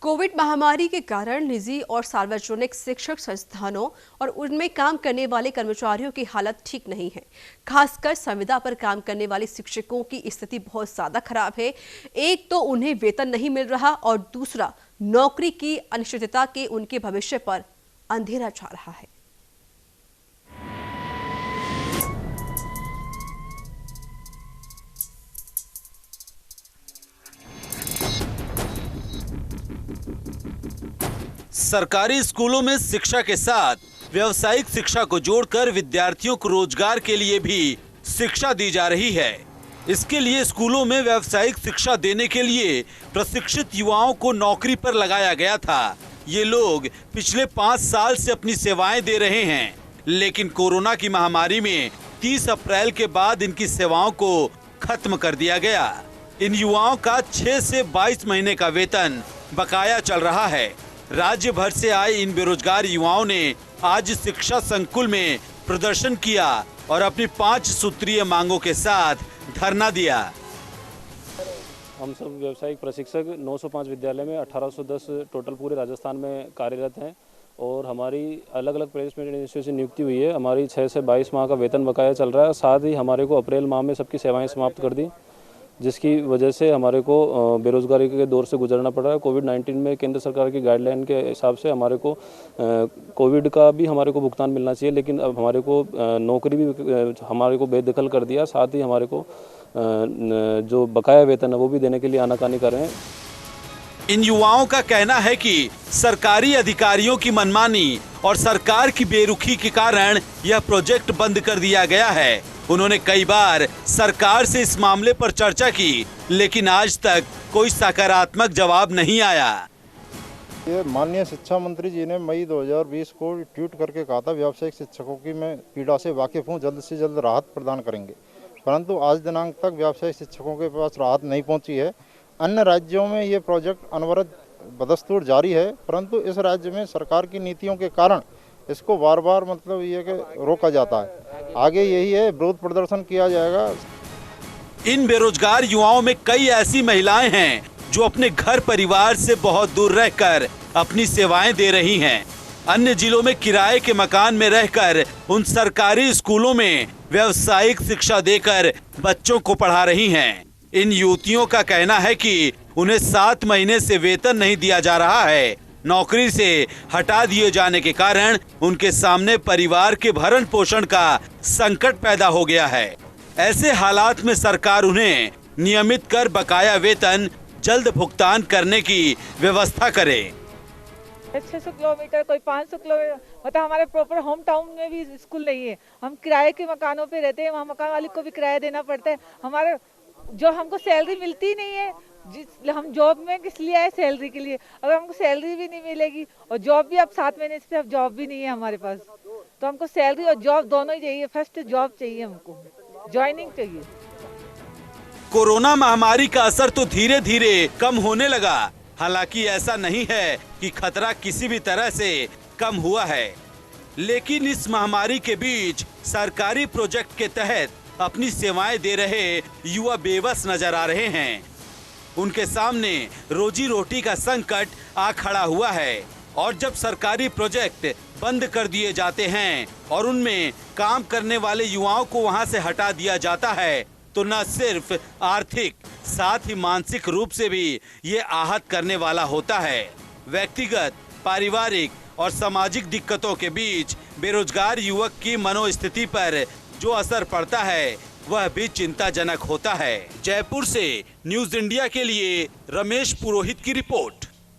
Covid महामारी के कारण निजी और सार्वजनिक शिक्षक संस्थानों और उनमें काम करने वाले कर्मचारियों की हालत ठीक नहीं है। खासकर संविदा पर काम करने वाले शिक्षकों की स्थिति बहुत ज्यादा खराब है। एक तो उन्हें वेतन नहीं मिल रहा और दूसरा नौकरी की अनिश्चितता के उनके भविष्य पर अंधेरा छा रहा है। सरकारी स्कूलों में शिक्षा के साथ व्यावसायिक शिक्षा को जोड़कर विद्यार्थियों को रोजगार के लिए भी शिक्षा दी जा रही है। इसके लिए स्कूलों में व्यावसायिक शिक्षा देने के लिए प्रशिक्षित युवाओं को नौकरी पर लगाया गया था। ये लोग पिछले 5 साल से अपनी सेवाएं दे रहे हैं, लेकिन कोरोना की महामारी में 30 अप्रैल के बाद इनकी सेवाओं को खत्म कर दिया गया। इन युवाओं का 6 से 22 महीने का वेतन बकाया चल रहा है। राज्य भर से आए इन बेरोजगार युवाओं ने आज शिक्षा संकुल में प्रदर्शन किया और अपनी 5 सूत्रीय मांगों के साथ धरना दिया। हम सब व्यावसायिक प्रशिक्षक 905 विद्यालय में 1810 टोटल पूरे राजस्थान में कार्यरत हैं और हमारी अलग अलग प्लेसमेंट एजेंसियों से नियुक्ति हुई है। हमारी 6 से 22 माह का वेतन बकाया चल रहा है। साथ ही हमारे को अप्रैल माह में सबकी सेवाएं समाप्त कर दी, जिसकी वजह से हमारे को बेरोजगारी के दौर से गुजरना पड़ रहा है। कोविड-19 में केंद्र सरकार की गाइडलाइन के हिसाब से हमारे को कोविड का भी हमारे को भुगतान मिलना चाहिए, लेकिन अब हमारे को नौकरी भी हमारे को बेदखल कर दिया। साथ ही हमारे को जो बकाया वेतन है वो भी देने के लिए आनाकानी कर रहे हैं। इन युवाओं का कहना है कि सरकारी अधिकारियों की मनमानी और सरकार की बेरुखी के कारण यह प्रोजेक्ट बंद कर दिया गया है। उन्होंने कई बार सरकार से इस मामले पर चर्चा की, लेकिन आज तक कोई सकारात्मक जवाब नहीं आया। ये माननीय शिक्षा मंत्री जी ने मई 2020 को ट्वीट करके कहा था व्यावसायिक शिक्षकों की मैं पीड़ा से वाकिफ हूँ, जल्द से जल्द राहत प्रदान करेंगे, परंतु आज दिनांक तक व्यावसायिक शिक्षकों के पास राहत नहीं पहुँची है। अन्य राज्यों में ये प्रोजेक्ट अनवरत बदस्तूर जारी है, परंतु इस राज्य में सरकार की नीतियों के कारण इसको बार बार मतलब ये कि रोका जाता है। आगे यही है, विरोध प्रदर्शन किया जाएगा। इन बेरोजगार युवाओं में कई ऐसी महिलाएं हैं जो अपने घर परिवार से बहुत दूर रहकर अपनी सेवाएं दे रही हैं। अन्य जिलों में किराए के मकान में रहकर उन सरकारी स्कूलों में व्यावसायिक शिक्षा देकर बच्चों को पढ़ा रही हैं। इन युवतियों का कहना है कि उन्हें 7 महीने से वेतन नहीं दिया जा रहा है। नौकरी से हटा दिए जाने के कारण उनके सामने परिवार के भरण पोषण का संकट पैदा हो गया है। ऐसे हालात में सरकार उन्हें नियमित कर बकाया वेतन जल्द भुगतान करने की व्यवस्था करे। 600 किलोमीटर, कोई 500 किलोमीटर, मतलब हमारे प्रॉपर होम टाउन में भी स्कूल नहीं है। हम किराए के मकानों पे रहते हैं, वहाँ मकान मालिक को भी किराया देना पड़ता है। हमारे जो हमको सैलरी मिलती नहीं है, हम जॉब में किस लिए आए, सैलरी के लिए। अगर हमको सैलरी भी नहीं मिलेगी और जॉब भी, अब 7 महीने से अब जॉब भी नहीं है हमारे पास, तो हमको सैलरी और जॉब दोनों ही चाहिए। फर्स्ट जॉब चाहिए, हमको ज्वाइनिंग चाहिए। कोरोना महामारी का असर तो धीरे धीरे कम होने लगा। हालांकि ऐसा नहीं है कि खतरा किसी भी तरह से कम हुआ है, लेकिन इस महामारी के बीच सरकारी प्रोजेक्ट के तहत अपनी सेवाएं दे रहे युवा बेबस नजर आ रहे हैं। उनके सामने रोजी रोटी का संकट आ खड़ा हुआ है और जब सरकारी प्रोजेक्ट बंद कर दिए जाते हैं और उनमें काम करने वाले युवाओं को वहां से हटा दिया जाता है, तो न सिर्फ आर्थिक साथ ही मानसिक रूप से भी ये आहत करने वाला होता है। व्यक्तिगत, पारिवारिक और सामाजिक दिक्कतों के बीच बेरोजगार युवक की मनोस्थिति पर जो असर पड़ता है वह भी चिंताजनक होता है। जयपुर से न्यूज़ इंडिया के लिए रमेश पुरोहित की रिपोर्ट।